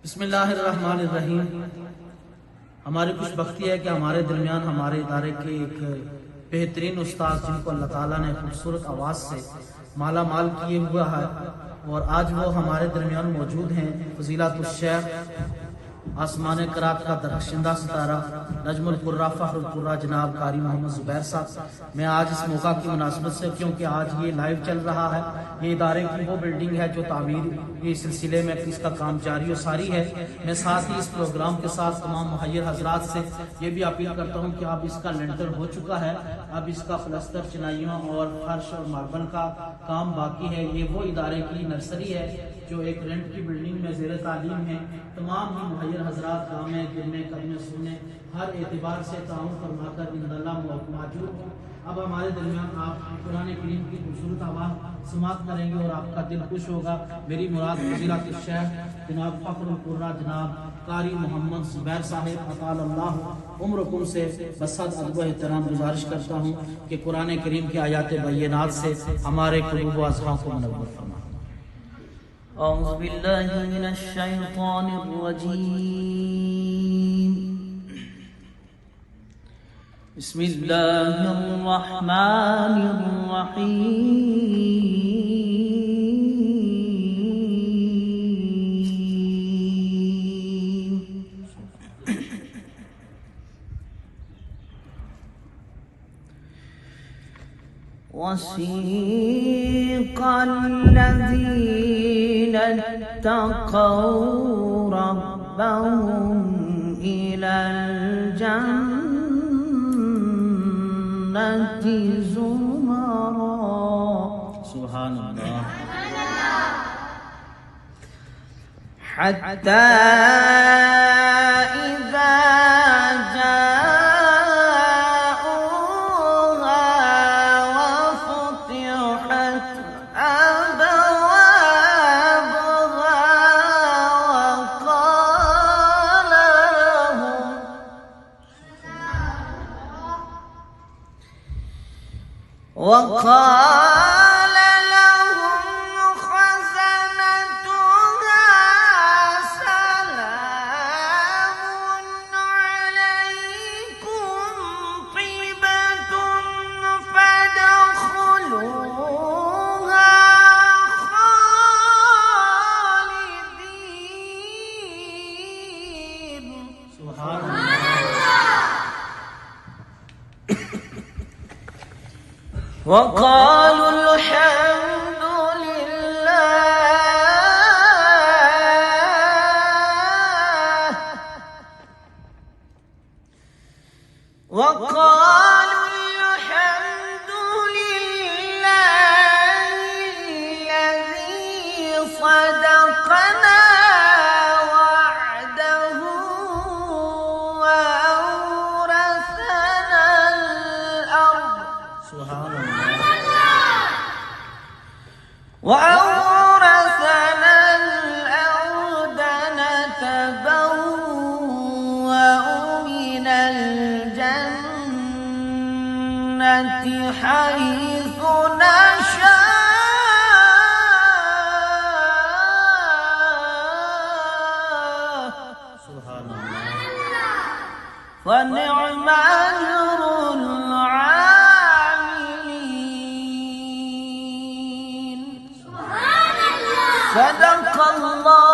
बिस्मिल्लाहिर्रहमानिर्रहीम। हमारी खुशबख्ती है कि हमारे दरमियान हमारे इदारे के एक बेहतरीन उस्ताद जिनको अल्लाह ताला ने खूबसूरत आवाज़ से माला माल किए हुआ है और आज वो हमारे दरमियान मौजूद हैं। फजीलतुल शेख आसमान करात का दरख्शिंदा सितारा नजमुल कुर्रा फखरुल कुर्रा जनाब कारी मोहम्मद ज़ुबैर साहब, मैं आज इस मौका की मुनासिबत से, क्योंकि आज ये लाइव चल रहा है, ये इदारे की वो बिल्डिंग है जो तामीर के सिलसिले में इसका काम जारी और सारी है। मैं साथ ही इस प्रोग्राम के साथ तमाम मुहैयर हजरात से ये भी अपील करता हूँ कि अब इसका लेंटर हो चुका है, अब इसका प्लस्तर चिनाइयों और फर्श और मार्बल का काम बाकी है। ये वो इदारे की नर्सरी है जो एक रेंट की बिल्डिंग में ज़ेर तालीम है। तमाम ही मुहैयर हजरात गामे गिरने करने सुनने हर एतबार से ताउन फरमाकर इंदल्लाह मौजूद हो। अब हमारे दरमियान आप कुरान करीम की खूबसूरत आवाज़ समात करेंगे और आपका दिल खुश होगा। मेरी मुराद फजीलतुल शेख जनाब फखरुल कुर्रा जनाब कारी मोहम्मद ज़ुबैर साहिब अतालल्लाहु उम्रकुम से बसद अदब व एहतराम गुजारिश करता हूँ कि कुरान करीम की आयात बैयनात से हमारे कुलूब व अज़हां को मुनव्वर फरमाएं। أعوذ بالله من الشيطان الرجيم بسم الله الرحمن الرحيم وسيق الذين اتقوا ربهم إلى الجنة زمرا सुभान अल्लाह। حتى إذا جاءوها وفتحت أبوابها وقال لهم خزنتها سلام عليكم طيبة فادخلوها خالدين सुभान अल्लाह। وقالوا الحمد لله وقالوا الحمد لله الذي صدقنا وعده وأورثنا الأرض सुभान अल्लाह। وأورثنا الأرض نتبوأ من الجنة حيث نشاء सुभान अल्लाह। فنعم أجر العاملين صدق الله